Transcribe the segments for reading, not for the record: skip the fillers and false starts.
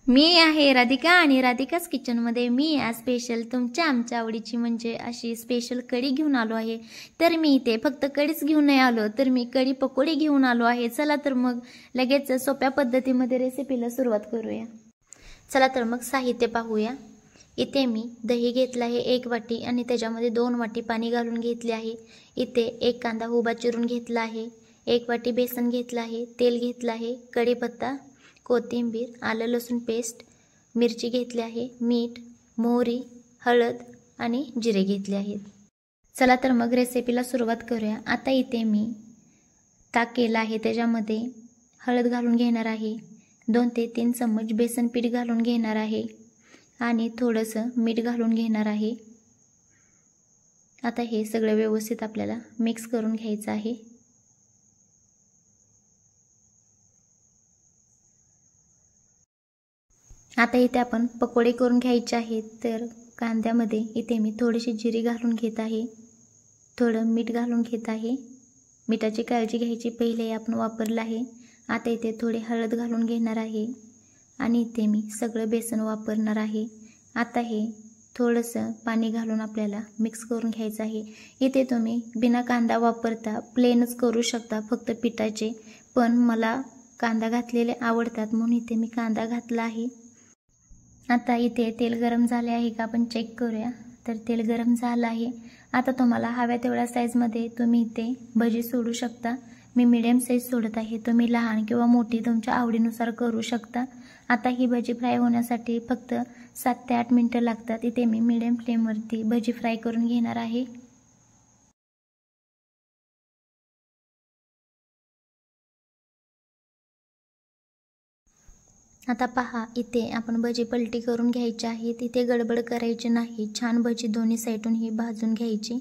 मी आहे राधिका आणि राधिकाच किचनमध्ये मी आज स्पेशल तुमच्या आमच्या आवडीची म्हणजे अशी स्पेशल कढी घेऊन आलो आहे। तर मी इथे फक्त कढीच घेऊन नाही आलो तर मी कढी पकोडी घेऊन आलो आहे। चला तर मग लगेच सोप्या पद्धतीमध्ये रेसिपीला सुरुवात करूया। चला तर मग साहित्य पाहूया। इथे मी दही घेतला आहे 1 वाटी आणि त्याच्यामध्ये 2 वाटी पाणी घालून घेतले आहे। इथे 1 कांदा उभा चिरून घेतला आहे, 1 वाटी बेसन घेतला आहे, तेल घेतला आहे, कढीपत्ता, कोथिंबीर, आलं लसूण पेस्ट, मिरची घेतली आहे, मीठ, मोहरी, हळद आणि जिरे घेतले आहेत। चला तर मग रेसिपीला सुरुवात करूया। आता इथे मी ताक केला आहे, त्याच्यामध्ये हळद घालून घेणार आहे, 2 ते 3 चम्मच बेसन पीठ घालून घेणार आहे आणि थोडंसं मीठ घालून घेणार आहे। आता हे सगळं व्यवस्थित आपल्याला मिक्स करून घ्यायचं आहे। आता इथे आपण पकोडे करून घ्यायचे आहेत। तर कांद्यामध्ये इथे मी थोडीशी जिरे घालून घेत आहे, थोडं मीठ घालून घेत आहे। मिठाची काळजी घ्यायची, पहिले आपण वापरलं आहे। आता इथे थोडी हळद घालून घेणार आहे आणि इथे मी सगळं बेसन वापरणार आहे। आता हे थोडंसं पाणी घालून आपल्याला मिक्स करून घ्यायचं आहे। इथे तुम्ही बिना कांदा वापरता प्लेनच करू शकता, फक्त पिठाचे, पण मला कांदा घातलेले आवडतात म्हणून इथे मी कांदा घातला आहे। आता इथे तेल गरम झाले आहे का आपण चेक करूया। तर तेल गरम झालं आहे। आता तुम्हाला हव्या तेवढ्या साईजमध्ये तुम्ही इथे भजी सोडू शकता। मी मीडियम साईज सोडत आहे, तुम्ही लहान किंवा मोठी तुमच्या आवडीनुसार करू शकता। आता ही भजी फ्राय होण्यासाठी फक्त 7 ते 8 मिनिटं लागतात। इथे मी मीडियम फ्लेमवरती भजी फ्राय करून घेणार आहे। आता पहा, इथे आपण भजी पलटी करून घ्यायची आहे, तिथे गडबड करायची नाही। छान भजी दोन्ही साईडून ही भाजून घ्यायची,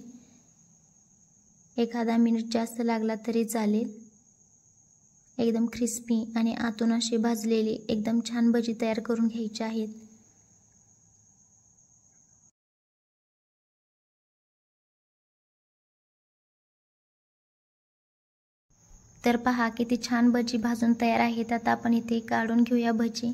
एखादा मिनिट जास्त लागला तरी चालेल। एकदम क्रिस्पी आणि आतून अशी भाजलेली एकदम छान भजी तयार करून घ्यायची आहेत। तर पहा किती छान भजी भाजून तयार आहेत। आता आपण इथे काढून घेऊया भजी।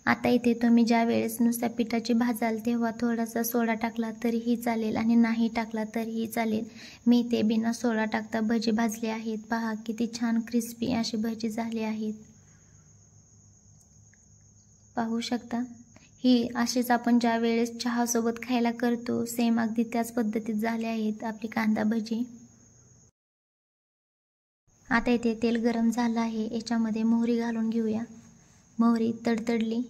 आता इथे तुम्ही ज्या वेळेस नुसत्या पिठाची भाजाल तेव्हा थोडासा सोडा टाकला तरीही चालेल आणि नाही टाकला तरीही चालेल। मी इथे बिना सोडा टाकता भजी भाजली आहेत। पहा किती छान क्रिस्पी अशी भजी झाली आहेत, पाहू शकता। ही अशीच आपण ज्या वेळेस चहा सोबत खायला करतो सेम अगदी त्याच पद्धतीत झाले आहेत आपली कांदा भजी। आता इथे तेल गरम झालं आहे, याच्यामध्ये मोहरी घालून घेऊया। मोहरी तडतडली,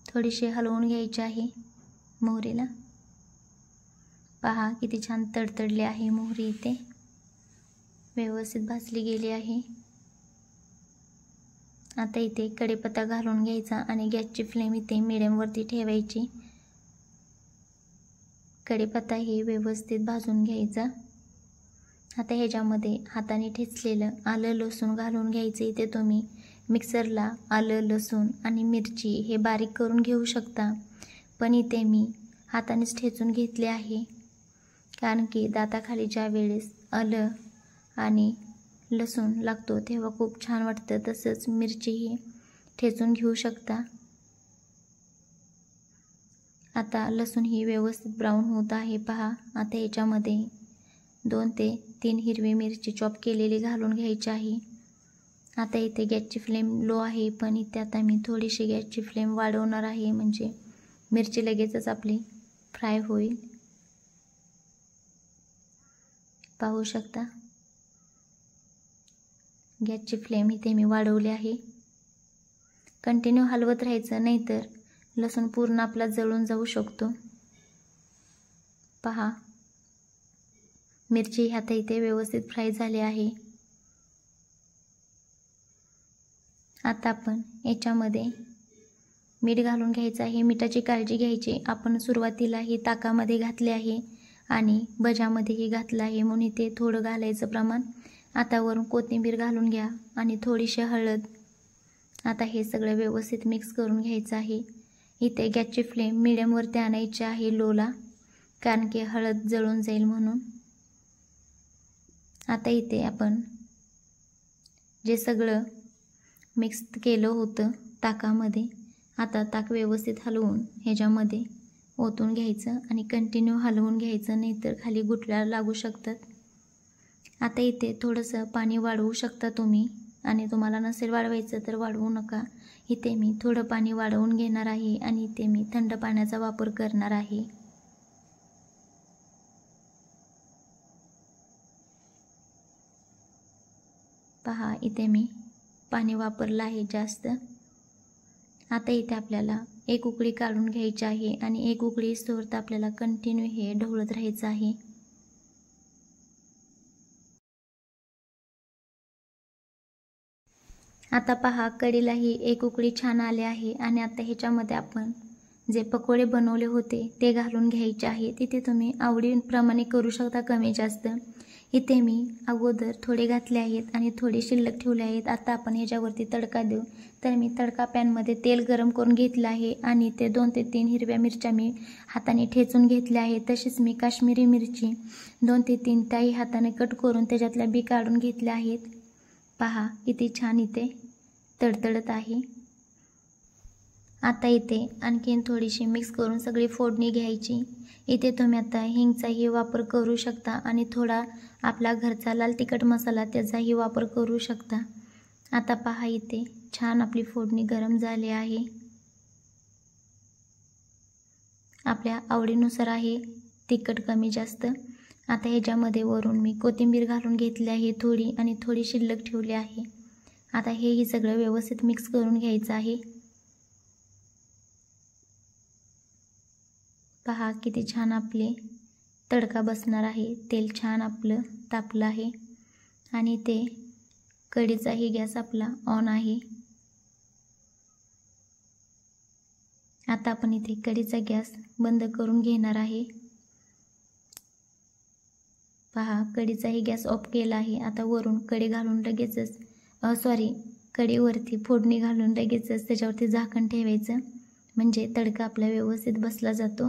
थोडीशी हलवून घ्यायची आहे मोहरीला। पहा किती छान तडतडली आहे मोहरी, इथे व्यवस्थित भाजली गेली आहे। आता इथे कढीपत्ता घालून घ्यायचा आणि गॅसची फ्लेम इथे मिडियमवरती ठेवायची। कढीपत्ता ही व्यवस्थित भाजून घ्यायचा। आता ह्याच्यामध्ये हाताने ठेचलेलं आलं लसूण घालून घ्यायचं। इथे तुम्ही मिक्सरला आलं लसूण आणि मिरची हे बारीक करून घेऊ शकता, पण इथे मी हातानेच ठेचून घेतले आहे, कारण की दाताखाली ज्या वेळेस आलं आणि लसूण लागतो तेव्हा खूप छान वाटतं। तसंच मिरचीही ठेचून घेऊ शकता। आता लसूण ही व्यवस्थित ब्राऊन होत आहे पहा। आता याच्यामध्ये 2 ते 3 हिरवी मिरची चॉप केलेली घालून घ्यायची आहे। आता इथे गॅसची फ्लेम लो आहे, पण इथे आता मी थोडीशी गॅसची फ्लेम वाढवणार आहे, म्हणजे मिरची लगेचच आपली फ्राय होईल, पाहू शकता। गॅसची फ्लेम इथे मी वाढवली आहे। कंटिन्यू हलवत राहायचं, नाहीतर लसूण पूर्ण आपला जळून जाऊ शकतो। पहा मिरची आता इथे व्यवस्थित फ्राय झाली आहे। आता आपण याच्यामध्ये मीठ घालून घ्यायचं आहे। मिठाची काळजी घ्यायची, आपण सुरुवातीला ही ताकामध्ये घातले आहे आणि भज्यामध्येही घातलं आहे म्हणून इथे थोडं घालायचं प्रमाण। आता वरून कोथिंबीर घालून घ्या आणि थोडीशी हळद। आता हे सगळं व्यवस्थित मिक्स करून घ्यायचं आहे। इथे गॅसची फ्लेम मिडियमवरती आणायची आहे, लोला, कारण की हळद जळून जाईल म्हणून। आता इथे आपण जे सगळं मिक्स केलं होतं ताकामध्ये. आता ताक व्यवस्थित हलवून ह्याच्यामध्ये ओतून घ्यायचं आणि कंटिन्यू हलवून घ्यायचं, नाहीतर खाली गुठळ्या लागू शकतात. आता इथे थोडंसं पाणी वाढवू शकता तुम्ही, आणि तुम्हाला नसेल वाढवायचं तर वाढवू नका. इथे मी थोडं पाणी वाढवून घेणार आहे आणि इथे मी थंड पाण्याचा वापर करणार आहे. पहा इथे मी पाणी वापरलं आहे जास्त. आता इथे आपल्याला एक उकळी काढून घ्यायची आहे आणि एक उकळी येईस्तोवर आपल्याला कंटिन्यू हे ढवळत राहायचं आहे. आता पहा कढीलाही एक उकळी छान आली आहे आणि आता ह्याच्यामध्ये आपण जे पकोडे बनवले होते ते घालून घ्यायचे आहे. तिथे तुम्ही आवडीप्रमाणे करू शकता कमी जास्त. इथे मी अगोदर थोडे घातले आहेत आणि थोडे शिल्लक ठेवले आहेत. आता आपण ह्याच्यावरती तडका देऊ. तर मी तडका पॅनमध्ये तेल गरम करून घेतलं आहे आणि ते 2 ते 3 हिरव्या मिरच्या मी हाताने ठेचून घेतल्या आहेत. तसेच मी काश्मीरी मिरची 2 ते 3 त्याही हाताने कट करून त्याच्यातल्या बी काढून घेतल्या आहेत. पहा किती छान इथे तडतडत आहे. आता इथे आणखीन थोडीशी मिक्स करून सगळी फोडणी घ्यायची. इथे तुम्ही आता हिंगचाही वापर करू शकता आणि थोडा आपला घरचा लाल तिखट मसाला त्याचाही वापर करू शकता. आता पहा इथे छान आपली फोडणी गरम झाली आहे. आपल्या आवडीनुसार आहे तिखट कमी जास्त. आता ह्याच्यामध्ये वरून मी कोथिंबीर घालून घेतली आहे थोडी, आणि थोडी शिल्लक ठेवली आहे. आता हेही सगळं व्यवस्थित मिक्स करून घ्यायचं आहे. पहा किती छान आपले तडका बसणार आहे. तेल छान आपलं तापलं आहे आणि ते कढीचाही गॅस आपला ऑन आहे. आता आपण इथे कढीचा गॅस बंद करून घेणार आहे. पहा कढीचाही गॅस ऑफ केला आहे. आता वरून कढी घालून लगेचच कढीवरती फोडणी घालून लगेचच त्याच्यावरती झाकण ठेवायचं, म्हणजे तडका आपला व्यवस्थित बसला जातो.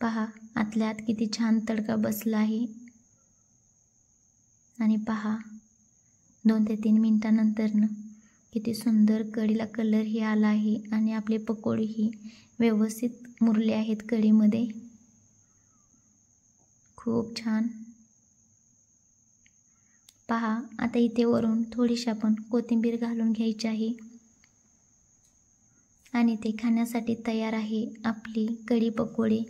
पहा आतल्या आत किती छान तडका बसला आहे. आणि पहा 2 ते 3 मिनिटानंतरनं किती सुंदर कढीला कलरही आला आहे आणि आपले पकोडेही व्यवस्थित मुरले आहेत कढीमध्ये. खूप छान. पहा आता इथे वरून थोडीशी आपण कोथिंबीर घालून घ्यायची आहे आणि ते खाण्यासाठी तयार आहे आपली कढी पकोडे.